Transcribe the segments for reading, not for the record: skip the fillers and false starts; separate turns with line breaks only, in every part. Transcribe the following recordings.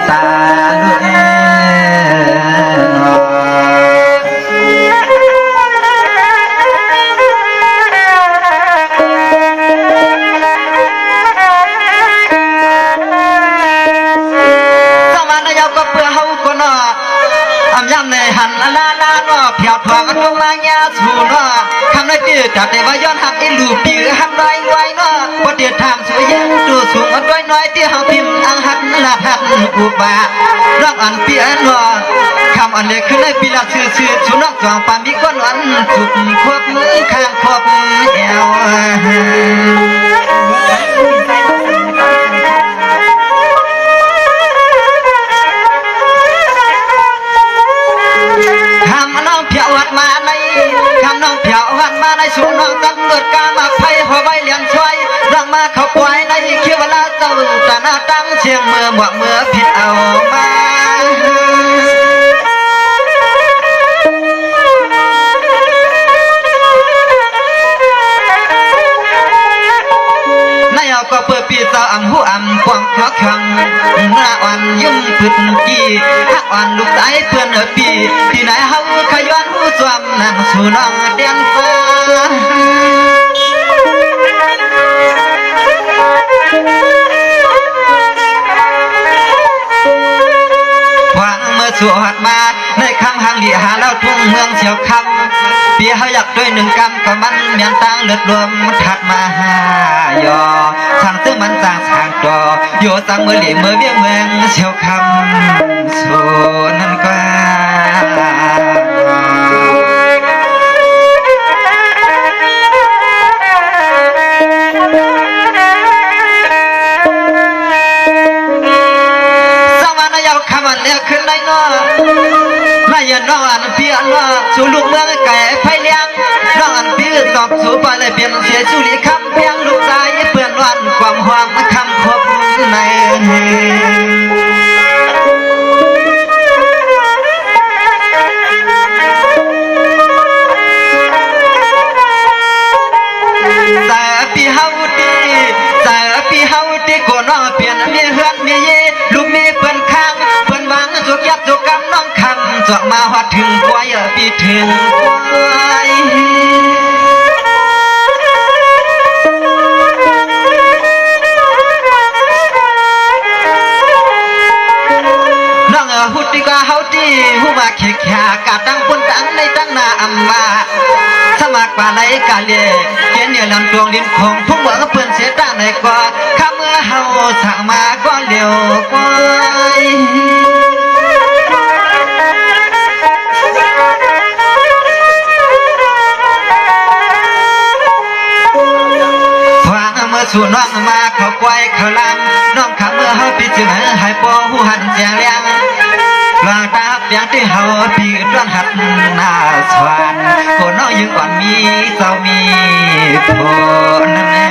ตาหันลาลาเนาะเพียวทวงกันลงมาญาสูเนาะคำนั้นจืดจัดได้ว่าย้อนหักไอ้ลูกปีหันไว้ไว้เนาะพอเดียดทำสวยยังดูสูงอันไว้น้อยที่เฮาพิมพ์อังหันละหันอุบาร้องอันเปียนเนาะคำอันเล็กขึ้นในปีละชื่อสุนัขจองปามีก้อนวันจุดควบมือข้างควบเอวคำน้องเพียวหัดมาในคำน้องเพียวหัดมาในสูน้องตั้งเลือดกามาไพ่หัวใบเลี้ยงช่วยรังมาเขาควายในเขียวเวลาเจ้าตาหน้าตั้งเชียงเมื่อหมวกเมื่อผิดเอามาก็เปิดปีเสาอ่ำหูอ่ำควงขอขังหน้าอ่อนยุ่งพึ่งกี้หักอ่อนลูกสายเพื่อนปีที่ไหนเฮาขย้อนหูสวมนั่งสู่น้องเดียงฟ้าวางเมื่อสวดมาในคำหางหลีหาแล้วทุ่งเมืองเสียวคำเปียเขาอยากด้วยหนึ่งกำก็มันเมียนตังเลือดรวมถัดมาหายอทางซึ่งมันต่างทางจออยู่ต่างเมื่อหลีเมื่อเบี้ยเมืองเสียวคำส่วนนั้นก็ขึ้นได้เนาะไม่ยันน้องอันเปียเนาะสู่ลูกเมืองไก่ไฟเลี้ยงน้องอันเปียตอบสู่ไปเลยเปลี่ยนเสียสู่ลีคำเพียงลูกชายเปื่อนวันความหวังคำควบในแต่ปีเฮาดีแต่ปีเฮาดีก็น้องเปลี่ยนมีเฮือนมีเยลูกมีเปื่อนข้างเปื่อนวางจุกยับจุกกำน้องคำจอกมาหอดถึงกวยปีถึงกวยน้องหุดดีกว่าเฮาดีหูมาเขียขากาตั้งปุ่นตั้งในตั้งนาอัมมาสมัครป่าไหลกาเล่เกียนเนี่ยลำดวงดินคงพุ่งเหมือนเพื่อนเสียตั้งในกว่าข้าเมื่อเฮาสั่งมาก็เลี้ยวกวยสู่น้องมาเขาควายเขาลำน้องขับเมื่อเฮาปีจึงหายปอหูหันเสียงเลี้ยงลางตาเปียงที่เฮาปีร้อนหัดหน้าสวรรค์คนน้องยังอ่อนมีเศร้ามีคนนั่นแน่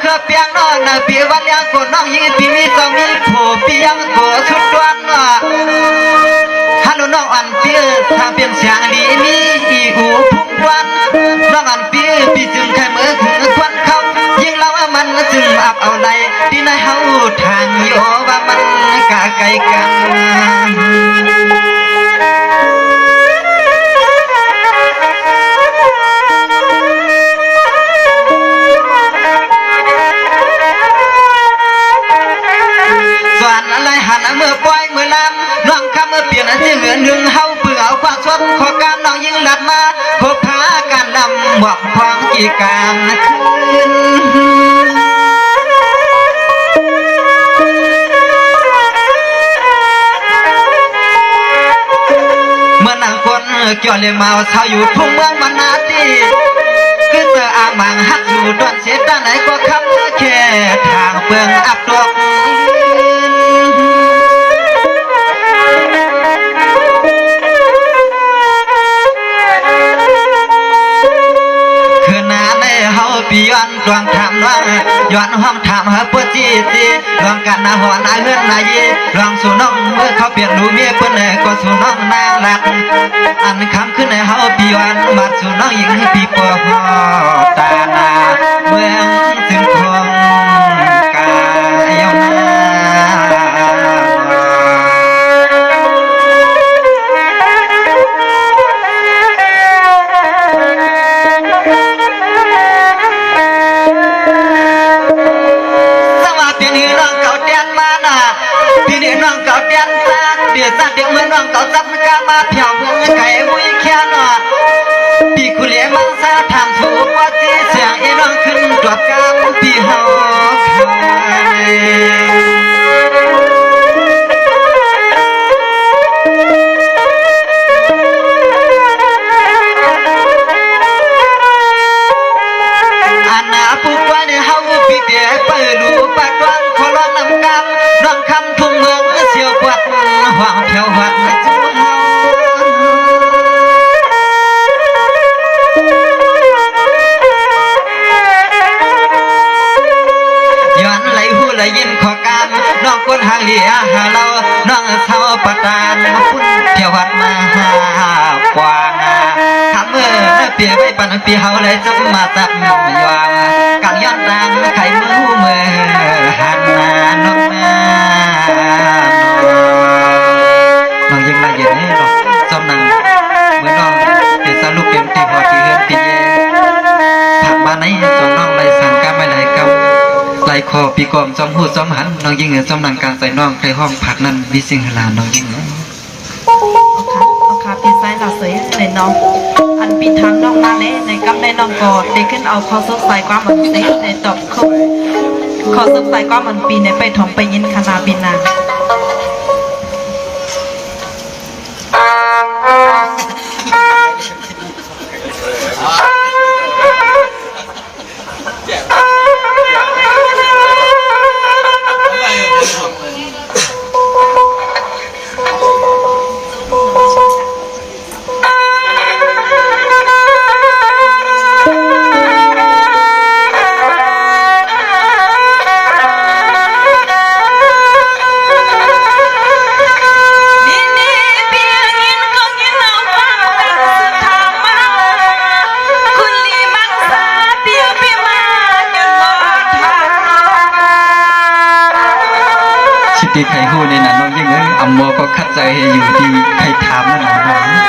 เครือเปียงน้องนาปีวันเลี้ยงกดน้องยิงปีมีสองมีโผเปียงกดสุดวันน้อฮัลโหลน้องอันเปียทางเปียงเสียงดีมีอีหูพุ่งวันน้องอันเปียปีจึงแค่เมื่อถึงควันเขายิงเราว่ามันจึงอับเอาในที่ในเฮาทางโยว่ามันกะไกลกันเมื่อปล่อยเมื่อลำน้องคำเมื่อเปลี่ยนที่เหลือหนึ่งเฮาเปลือกความสดขอการน้องยิ่งหลัดมาพบหาการนำหวังความกี่การคืนเมื่อนางคนเกี่ยวเลยเมาเช้าอยู่ทุ่งเมืองมันนาตีคือเจออ่างมังฮักอยู่ด้วนเสียด้านไหนก็คำแค่ทางเปลืองอับตัว ปีย้อนดวงถามน้องย้อนห้องถามหาปวดจีจีดวงกันนาหัวนาเฮือนนาเยลองสู่น้องเมื่อเขาเปลี่ยนดูเมียเปิ้นก็สู่น้องนางรักอันคำขึ้นในเฮาปีย้อนมาสู่น้องหญิงให้ปีปอตานาเมืองถึงคงกายนา sát điệu mưa non cậu dắt ca ma theo mưa cái mũi khe nọ bị khu lẽ mang xa thảm thủ qua tí sàng y non khinh đoạt cam bị hao hoàng theo hoạt chú haoย้อนไหลหูไหลยินขอการน้องคนหางเหลียหาเราน้องเศร้าปตานพุ่นเที่ยววัดมาหากว่างคำเมื่อเปียไว้ปันปีเฮาเลยจงมาตับยองกังย้อนดังไข่มือเมื่อหันน้องมาน้องยังละเอียดให้หรอกจอมนางเมื่อน้องเดี๋ยวสรุปเกมตีหัวตีเฮือนตีเย่ผักบ้านไหนจอมน้องไรสั่งกาไม่ไรกำไรคอปีกอมจอมหูจอมหันน้องยิงจอมนางการใส่น้องใครห้องผักนั่นวิสิงหลานน้องยิง
เอาค่ะปีซ้ายเราเสยในน้องอันปีทางน้องมาเลยในกำในน้องกอดได้ขึ้นเอาข้อสงสัยความมันเสในตอบข้อสงสัยความมันปีในไปถมไปยินคณะปีนา
ที่ใครหู้ในนั้นน้องยิ่งอัมโมก็คัดใจอยู่ที่ใครถามนั่นหรอ
เ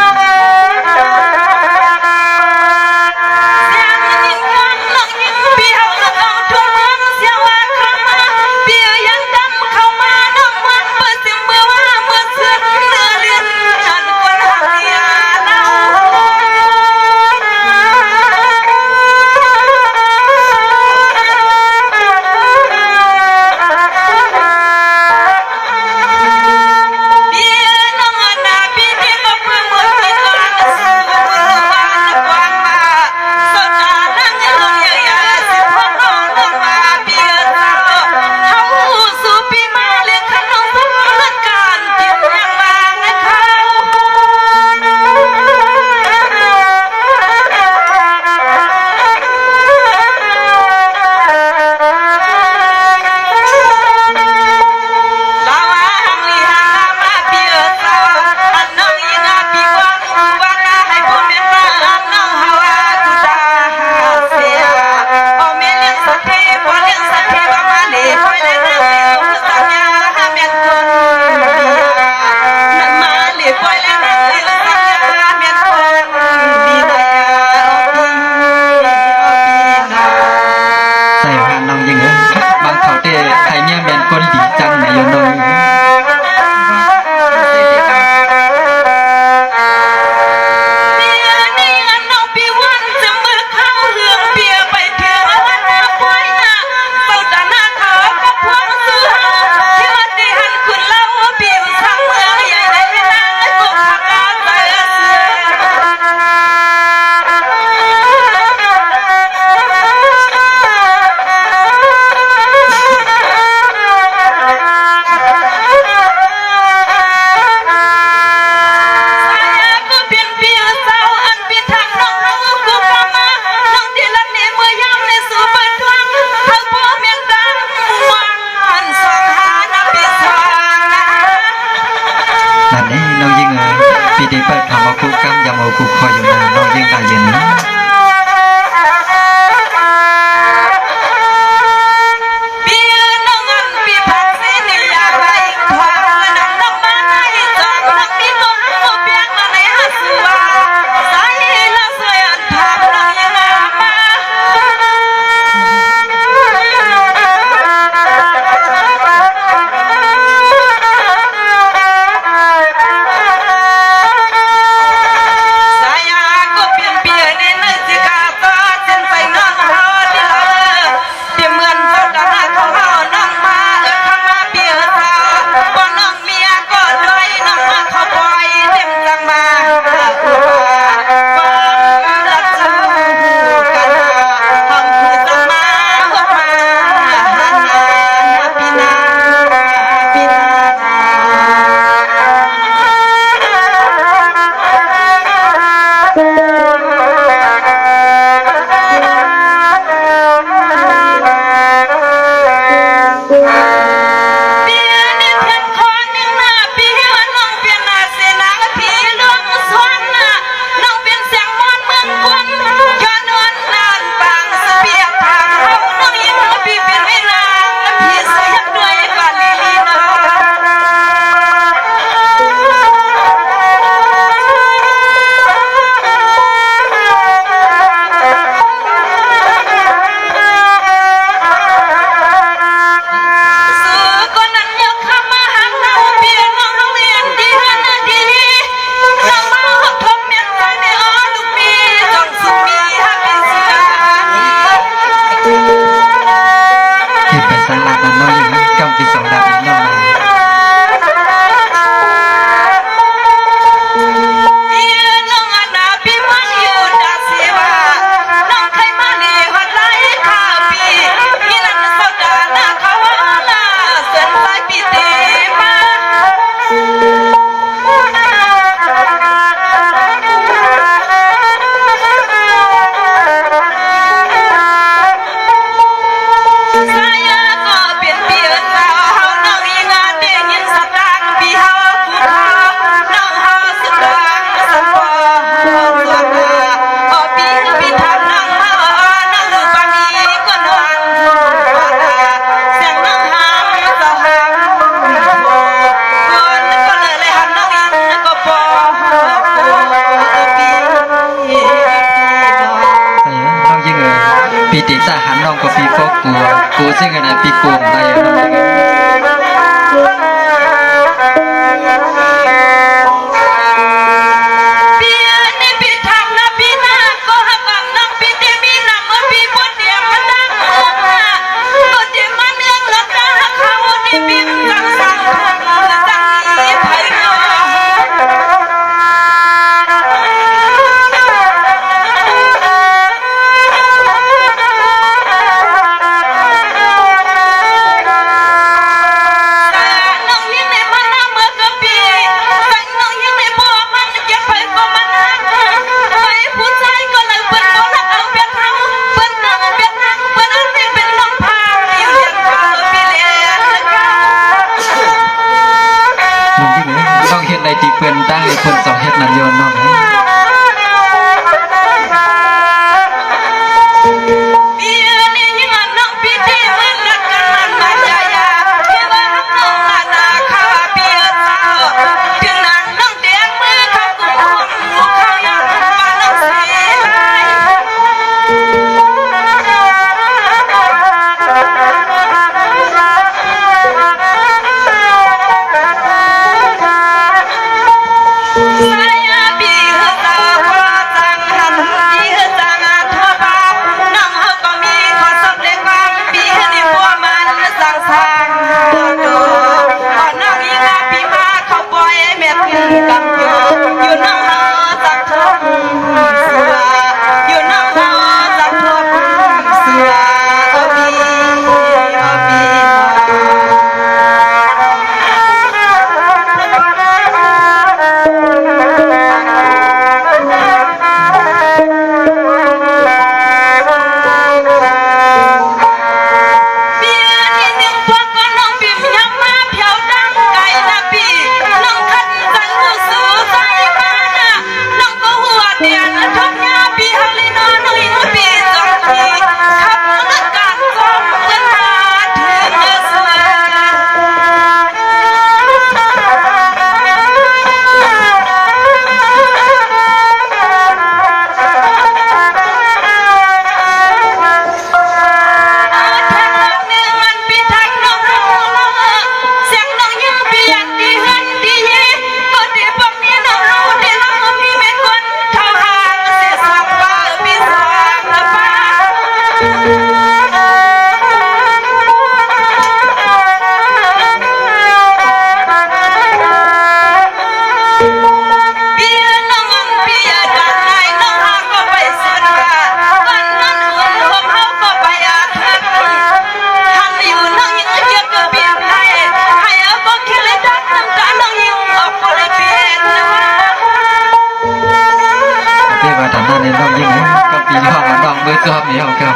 น้องยิ่งปีนี้เปิดคำว่าคู่กำยำเอาคู่คอยอยู่นานน้องยิ่งตายเย็นนะ ปีติสาหันน้องก็ปีโฟกูซึ่งกันนะปีกวงได้ยังน้องในที่เพื่อนตั้งให้คนสองเฮ็ดนันโยนน้อง ชอบนี่เอาครับ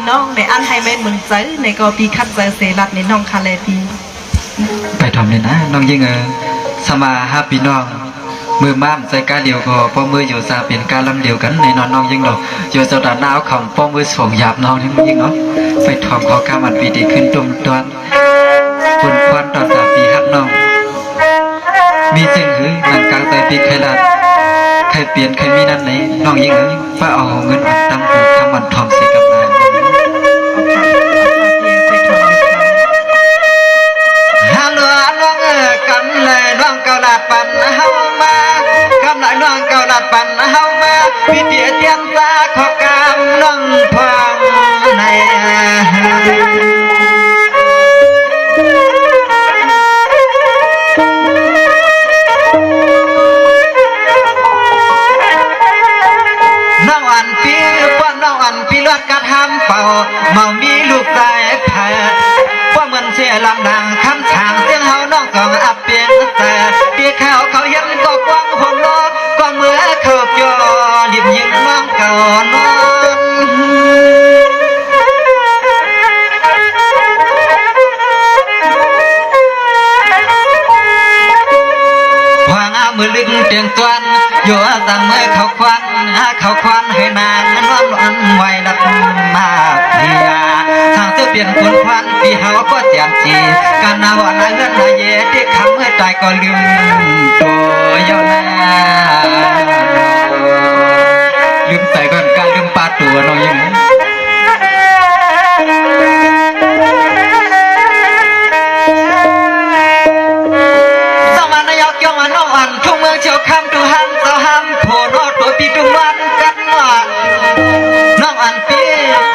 น้องในอันให้แม่เหมือนใจในก็ปีคัดใจเสรัดในน้องคาเลปี
ไปทำเลยนะน้องยิงสมาฮาปีน้องมือม้ามใจกาเดียวก็ป้อมืออยู่ซาเป็นการลำเดียวกันในนอนน้องยิงดอกอยู่สดาหนาวของป้อมือสวงหยาบน้องนี่มันยิงเนาะไปทอมขอการมันปีดีขึ้นตุ่มตอนปุ่นควันตอนตาปีฮักน้องมีจึงหือหลังกลางใจปีใครลัดใครเปลี่ยนใครมีนั่นไหนน้องยิงหือว่าเอาเงินอัดตั้งหูคำมันทอมใส่กับนายฮัลโหลน้องกันเลยน้องเกาลัด อยู่สั่งมือเขาควันให้นางนอนอันไว้ดับมาเพียทางจะเปลี่ยนคนควันปีเฮาก็เจียมจีการนาวนาเงินนาเยที่คำเมื่อใจก็ลืมตัวเยานาลืมใจก่อนการลืมปาตัวน้อยยังน้องอันทุ่งเมืองเชียวคำดูหันเสาห้ำโผล่ตัวปีดุงวันกันว่าน้องอันปี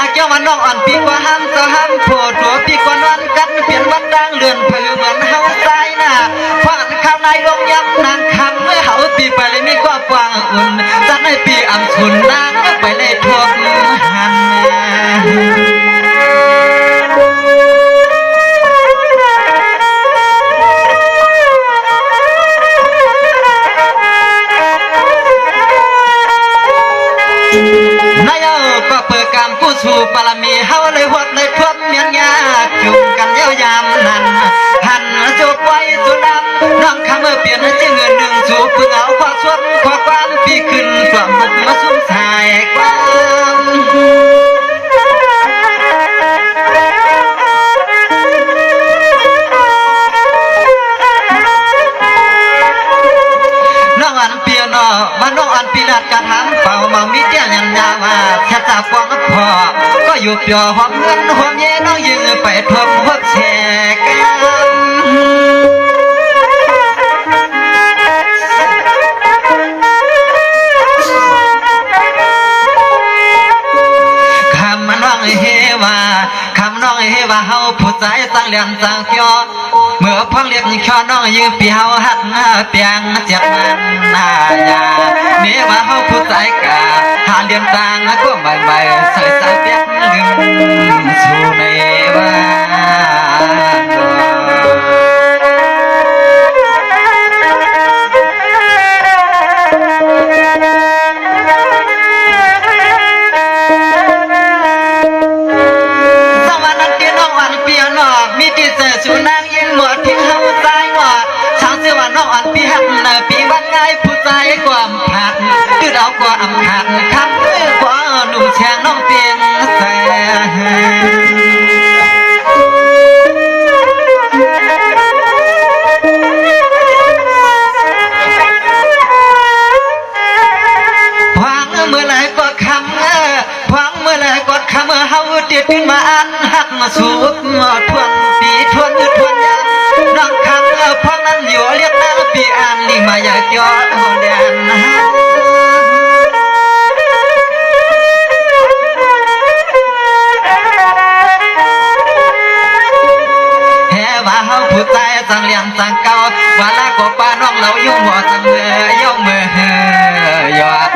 อาเจ้ามาน้องอันปีกว่าห้ำเสาห้ำโผล่ตัวปีกว่าวันกันเปลี่ยนวันดังเลื่อนผือเหมือนเฮาใจน่ะผ่านข้าวในลงยำนางคำเมื่อเฮาปีไปเลยมีความกว้างอุ่นจัดในปีอ่ำชุนนางไปเลยทวงหันสู่ปรมีเฮาเลยหดเลยทวบเมียนยาจุ่มกันยาวยามนั้นหันจุกไว้สุดำน้องคำเมื่อเปลี่ยนจึงเงินหนึ่งสู่เพื่อเอาความสดความปีขึ้นความบุกมาสุ่มสายความน้องอันเปียนอมาน้องอันปีนัดกระทำเป่ามามีเตี้ยยันยามาแค่ตาฟองพอก็อยู่เปียวหอมเงินหอมเย็นน้องยืนไปทบหัวแชกันคำน้องเฮว่าเฮาผู้ใจสังเลียนสังเกียวเมื่อพังเรียกข้อน้องยืนปีเฮาหัดเปียงเจ็บมันหน้ายาเมื่อว่าเฮาผู้ใจกาหาเลียนต่างก็ใหม่ใส่สายเปียกลืมสู่ในว่ามีที่เจอสุนางยิงหมดที่เฮาใจว่าช่างเสื้อว่าน้องอันปีหักปีวันไงผู้ใจความผัดคือเอากว่าอำขาดคำเมื่อกว่าหนุ่มแชงน้องเตียงแสพังเมื่อไรก็คำพังเมื่อไรก็คำเฮาเตียขึ้นมาอันหักมาสูบทวนปีทวนยามน้องคำพังนั้นอยู่เรียกนางปีอันนี่มาอยากยอดหัวแดนแห่ว่าเฮาผู้ใจสังเลียงสังเก่าว่าละก็ป้าน้องเรายุ่งหัวสังเมื่อย่องเมื่อยอด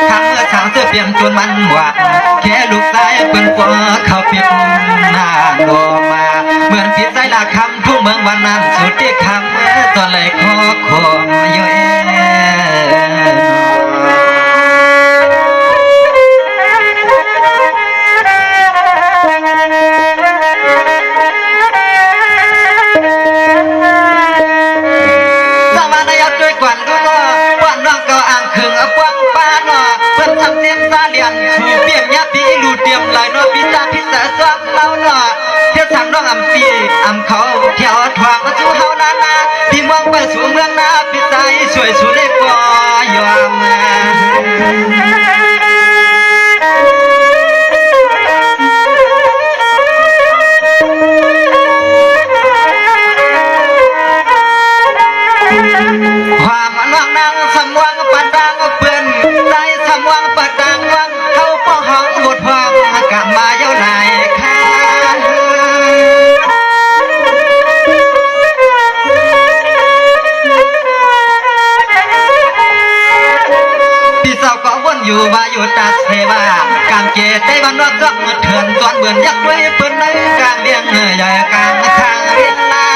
คำเมื่อช่างเสื้อเปลี่ยนจนมันหวัดแค่ลูกชายเป็นกว่าเขาปิดหน้าโนมาเหมือนผิดใจละคำทุ่งเมืองวันนั้นสุดที่คำตอนเลยขอคมอยู่สมานายกด้วยกวนดูล้อวันน้องก็อ่างขึงกว้างป้าหน่อเพิ่นทำเสียงซาเลียนสู่เปี่ยมยาปีลูเตรียมลายน้อพิจาพิษสวมเล่าหน่อเที่ยวทางน้องปีเขาเที่ยวทวงมาสู่เฮานาพี่มองไปสู่เมืองนาพิใจสวยสู่ได้ก่อยอมความน้องนางสำวังปัดดังเปื่อนใจสำวังปัดดังวังเขาป้องห้องบทความกลับมาเย้าไหนค่ะพี่สาวก็วนอยู่ว่าอยู่ตาเทวากางเกตได้วันรอบรอบเถื่อนตอนเบื่อยักษ์ด้วยเปิ้นในกลางเลี้ยงใหญ่กลางทางเรียนลา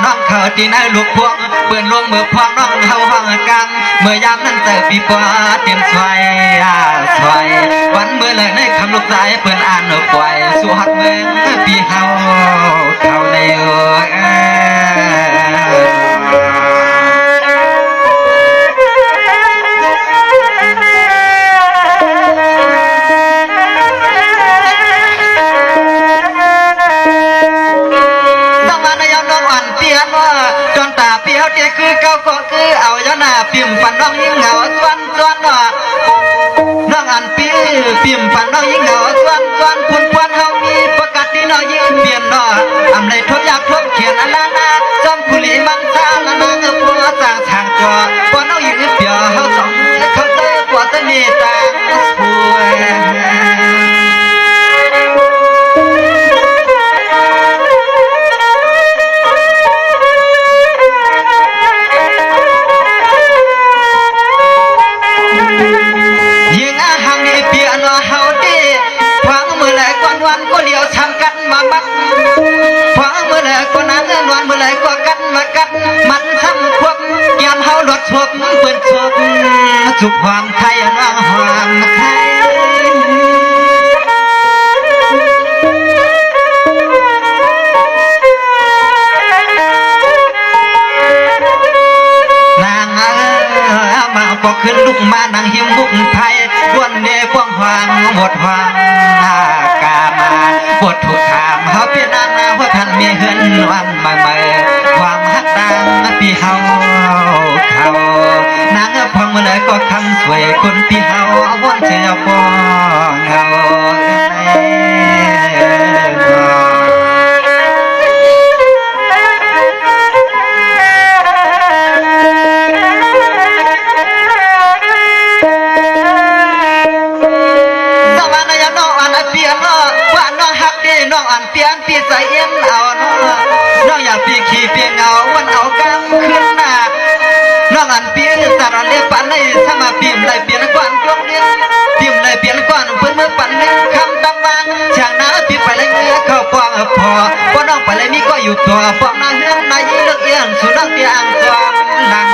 น้องเขาที่นั่นลูกพวงเปิดลงมือพวงน้องเขาห้องกำเมื่อยามนั้นเจอปีปัวเตรียมสวยสวยวันเมื่อเลยในคำลูกสายเปิดอ่านปล่อยสวดเมืองปีเฮาเขาในจนตาเปียวเดียคือเก้าก็คือเอายาหน้าปิ่มปันน้องยิ่งเหงาสวนน้องอันปิ้วปิ่มปันน้องยิ่งเหงาสวนคุณควันเฮามีประกาศที่น้องยิ่งเปลี่ยนน้ออำเลยทบอยากทบเขียนอันละนาจอมคุลีมังซาละนางปัวสร้างทางตัวปอน้องยิ่งเปียวเฮาสองเขาเตอปัวตะเนตาสวยก็เลี้ยวทำกันมาบักพอเมื่อไรก็นั้นนวลเมื่อไรก็กันมากัดมันทำควบยามเฮาหลดชบเปิดชบจุกความไทยน้องความไทยนางมาปอกขึ้นลุกมานางหิมบุกไทยวันเดกว้างหวางหมดหวางกามาปวดถูกถามเขาเปลี่ยนหน้าว่าท่านมีเฮือนวันมาเมื่อความฮักดังปีเฮาเขานางพังมาเลยก็คำสวยคนปีเฮาวันเชียวฟองเฮาน้องอันเปลี่ยนปีใส่เอ็นเอาน้องอย่าปีขี้เปลี่ยนเอาวันเอากำขึ้นหน้าน้องอันเปลี่ยนสารเลี้ยปันในสมาพิมพ์ได้เปลี่ยนกวนจงเลี้ยงพิมพ์ได้เปลี่ยนกวนเพื่อนเมื่อปันหนึ่งคำตำบางช่างน้าปีไปเลยเนื้อเข้าปองพอพอน้องไปเลยมีก็อยู่ตัวปองน้าเฮือนนายเลือกเอียงสุนัขเตียงจอมหลัง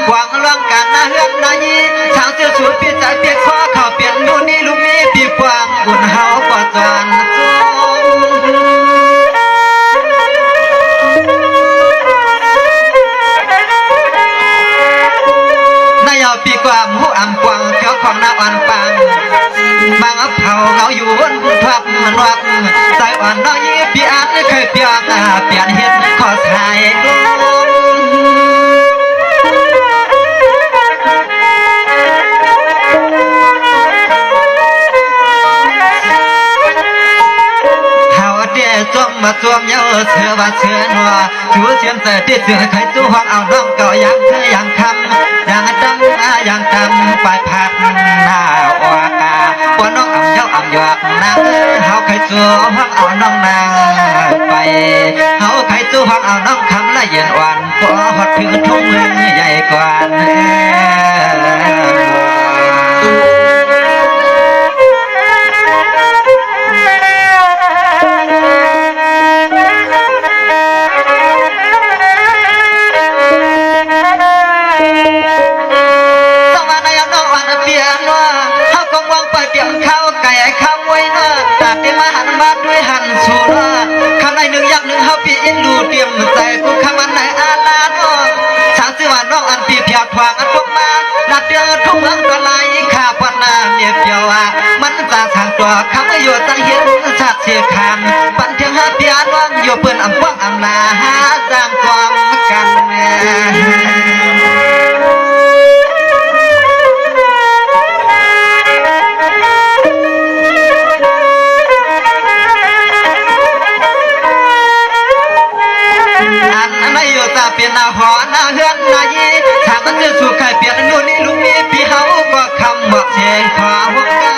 กวางล่องกันนาเฮือนนายทางเสื้อสูทพี่ใจเปียกคอเขาเปลี่ยนนู่นนี่ลูกนี้พี่กวางอุ่นเฮากว่าจวนนายเอาปีกว่าหูอ่ำกวางเจ้าของนาอ่อนปังบางอับเผาเงาอยู่บนทับมันวักใจอ่อนน้อยพี่อาจเคยเปลี่ยนเปลี่ยนเห็นขอสายจมมาจวมเยอะเสือว่าเสือนัวชูเสียงเสือที่เสือใครสู้ห้องเอาน้องเก่ายังเธอยังคำยังดังยังจำปลายพัดหน้าอวกาปนน้องอ่ำเย้าอ่ำหยอกนางเฮาใครสู้ห้องเอาน้องนางไปเฮาใครสู้ห้องเอาน้องคำละเย็นวันก็หดถือทุ่งมือใหญ่กว่าเปียงข้าวไก่ข้าวไว้นะจากที่มาหันมาด้วยหันสูนะคำในหนึ่งยักหนึ่งเฮาปีอินดูเตรียมใจกูคำอันไหนอาลาโนช่างสิว่าน้องอันปีเพียวทวางอันทุกมาดัดเดือดทุ่งเมืองตะไลข้าพันนาเมียเปียวมันจะทางตัวคำอยู่ตั้งเห็นชาติเสียคำปันเทียงหาเปียน้องอยู่เปิ้นอำป้องอำลาหาจางกวางกันแม่เปลี่ยนหน้าหอหน้าเฮือนหน้ายีทางมันจะสู่ใครเปลี่ยนนู่นนี่ลุงมีพี่เฮาก็คำบอกเชงขวาหัวกัน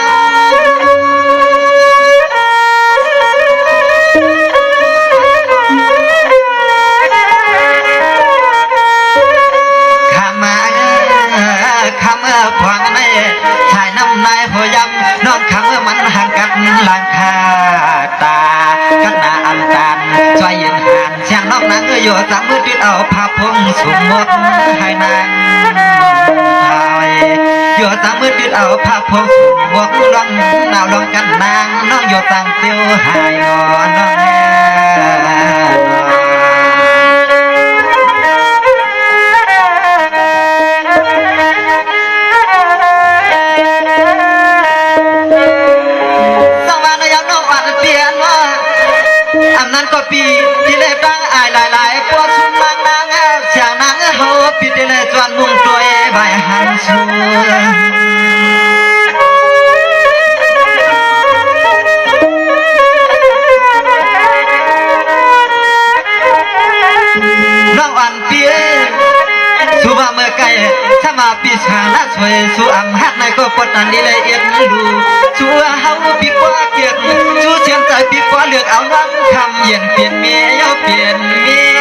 ยำน้องขังมันห่างกันหลังคาตากันหน้าอันตันช่วยยืนหันเสียงน้องนางอยู่สามมือติดเอาผ้าพงสมมติให้นางอยู่สามมือติดเอาผ้าพงสมมติลองหนาวลองกันนางน้องอยู่ตั้งเตียวหายนอนน้องแน่นั้นก็ปีที่เล็บดังอายหลายๆปวดชุนบางนางเสียงนางเฮาปีที่เล็บจวนมุงตัวใบหันชูน้องอ่อนเปียสุภาเมื่อไกลถ้ามาปีชาหน้าสวยสู้อำหักในก็ปวดนันดีเลยเอียดดูชัวเฮาปีกว่าเกียรชูเสียงใจปีกว่าเลือกเอาน้ำคำเย็นเปลี่ยนเมียเย้าเปลี่ยนเมีย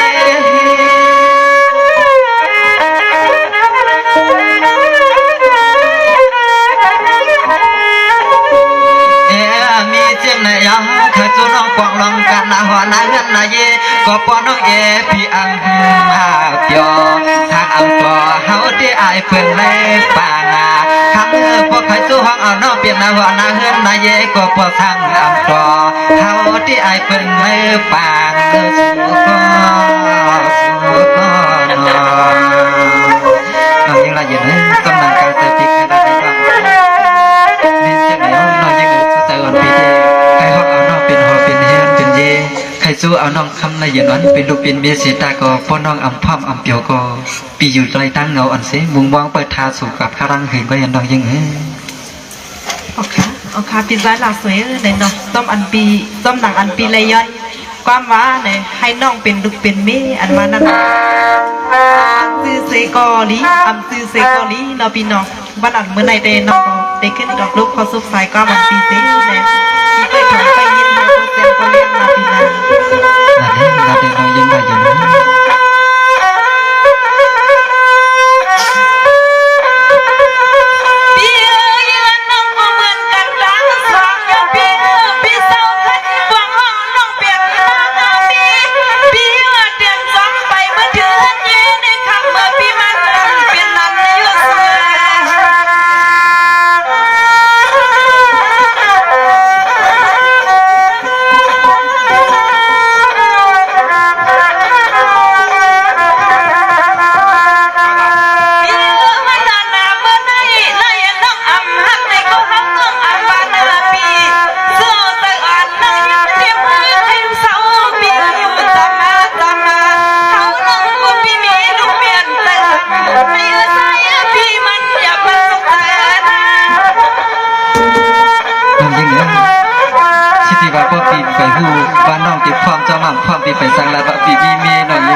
มีเจียงไหนยังเคยจูน้องปองลองกันนาหัวนาเงินนาเยก็ปอน้องพี่อังหาเปียวทางอังกอเฮาที่อายเพิ่งเลยป่านาคำพวกใครสู้ห้องเอาน้องเปลี่ยนนาหัวนาเงินนาเยก็ปอทางอังกอเฮาที่อายเพิ่งเลยป่าสู้ก็น้องยังละเอียดเลยกำลังการเตะปีกให้ได้บ้างนี่เจ้าไหนน้องยังใส่วันปีที่ใครห้องเอาน้องเป็นหอเป็นเฮียนเป็นเยใครสู้เอาน้องคำละเอียดนั้นเป็นลูกเป็นเมียเสียตาก็พ่อน้องอ่ำพ่อมอ่ำเปียวก็ปีอยู่ใจตั้งเงาอันเสมุงวางเปิดทาสู่กับข้ารังเห็นก็ยังน้องยัง
โอเคปีซ้ายหลักสวยในน้องต้มอันปีต้มหนังอันปีเลยย้อนความว่าเนี่ยให้น้องเป็นลูกเป็นเมียอันมานั้นซื้อเซกอลีซื้อเซกอลีเราพี่น้องบ้านอันเมื่อไหร่เดนน้องได้ขึ้นดอกลูกเขาสุกสายก็มันปีเซ่เนี่ยปีไปถอยไปยินมาตัวเซมก็เลี้ยงมาปีนั้น
นาเดน้องยังได้ยังไปหูบ้านน้องติดความจอมั่งความปีไปสังลาบะปีมีเมย์หน่อยอยู่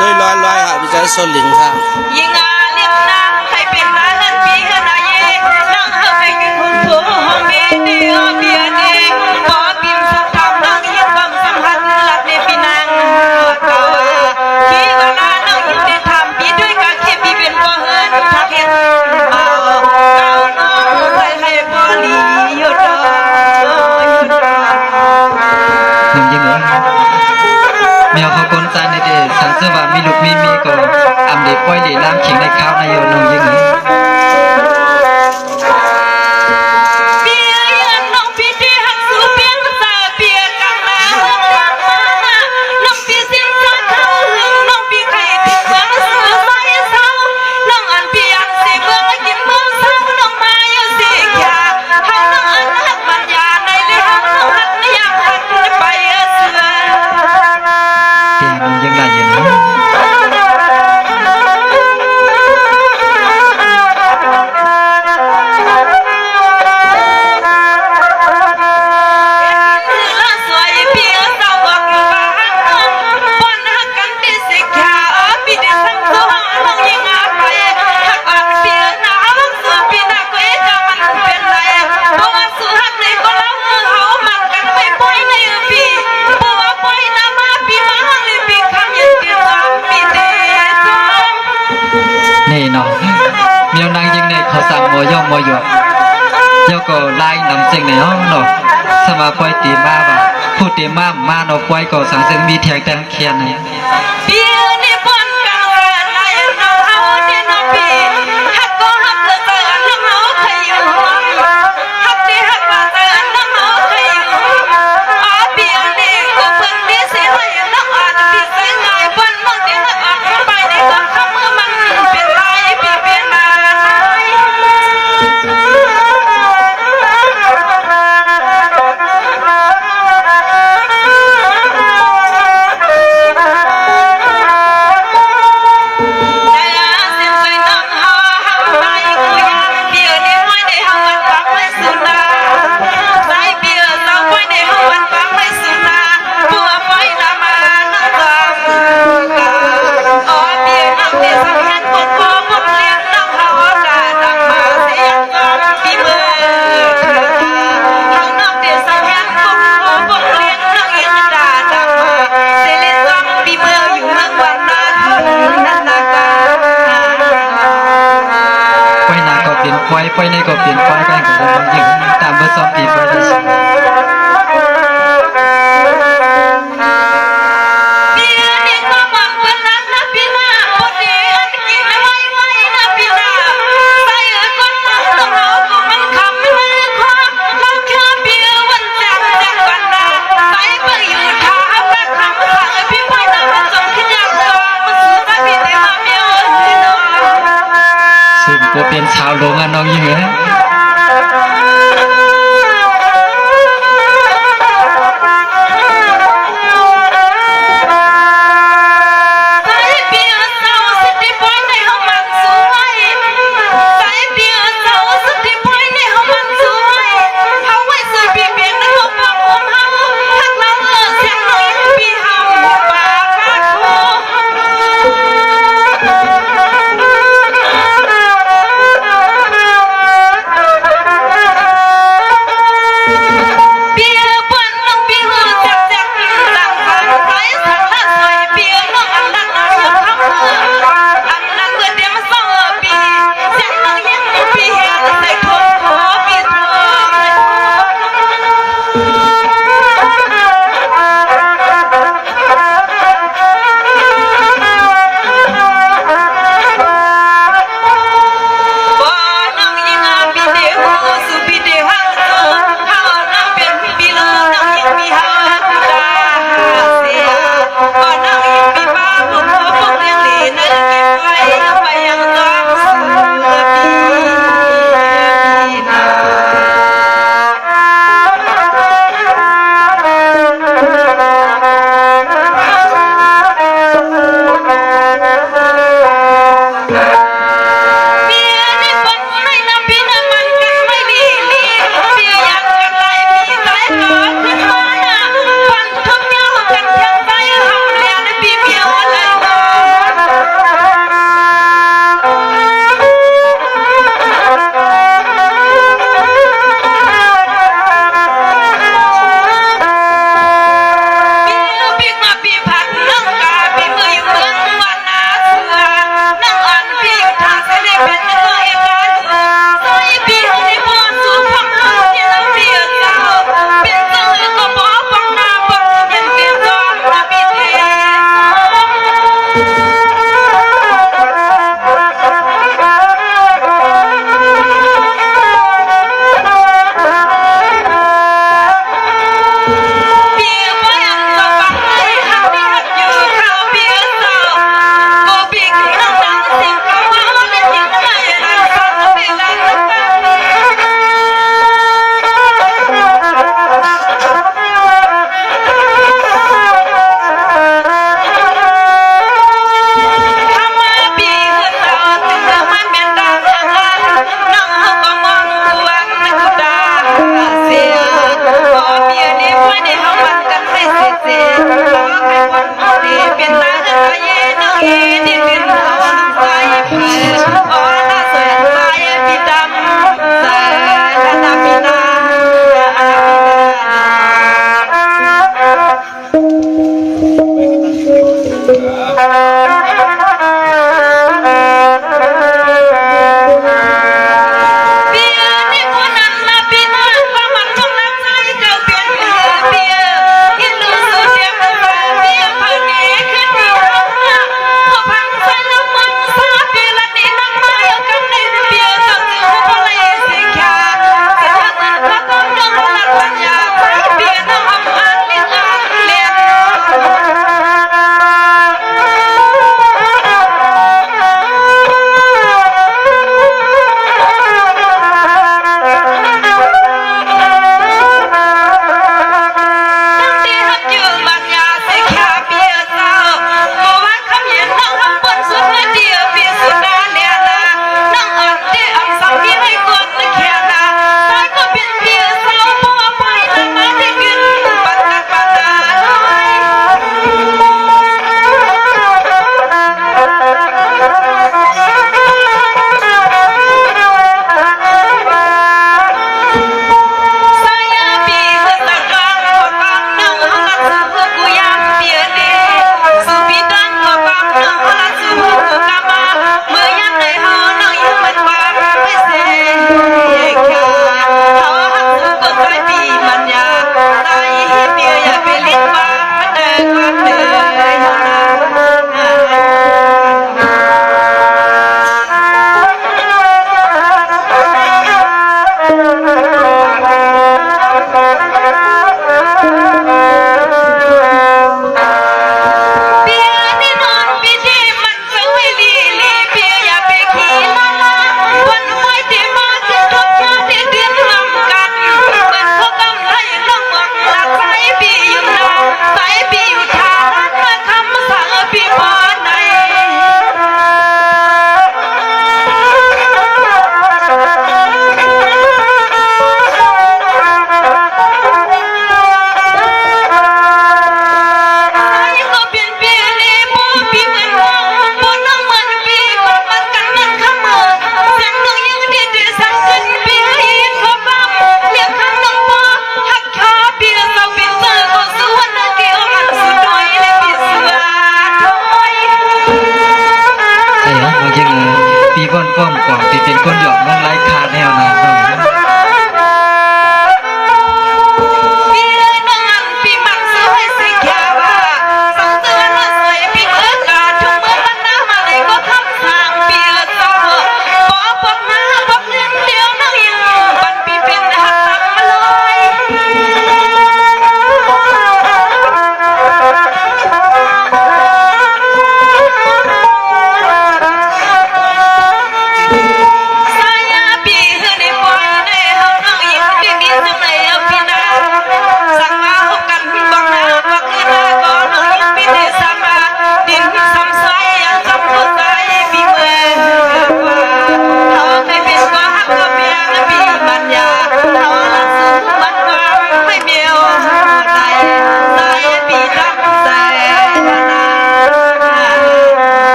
ด้วยลอยๆค่ะพี่เจ้าโซลิงค่ะ
ยิงอ่ะ
เมียเขาคนใจในเดชสังเสว่ามีลูกมีเมียก็อำเด็กปล่อยเด็กล้างเข่งในข้าวในโยนน้องยังไง
เ
มอยอกเจ้าก็ไล่นำเสียงในห้องเนาะสมาปล่อยตีมาบ่พูดตีมามาเนาะปล่อยก็สังเสียงมีแทงแต่เขียนเนี่ย
เปียนี่ปนกลางวันนายน้องเอาที่น้องพี่ฮักก็ฮักเธอน้องเอาใครอยู่ฮักที่ฮักว่าเธอน้องเอาใครอยู่เปียนี่ก็เพิ่งที่เสียให้น้องอ่านพี่ใส่ไงบนน้องที่น้องอ่านไปนี่ก็ทำมือมันเป็นไรพี่เป็นมา
ไปในก็เปลี่ยนไปกันก็ต้องยิงตามเบอร์สองปีไปได้สิสุ่มตัวเป็นชาวโรงงานน้องยิงเหรอ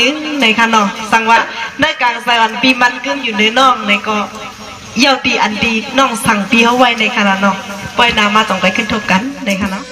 นึงในค่ะเนาะสังว่าในกลางสายวันปีมันขึ้นอยู่ในน้องในก็เยี่ยวตีอันดีน้องสั่งปีเขาไว้ในค่ะเนาะปล่อยนามาต้องไปขึ้นทบกันในค่ะเนาะ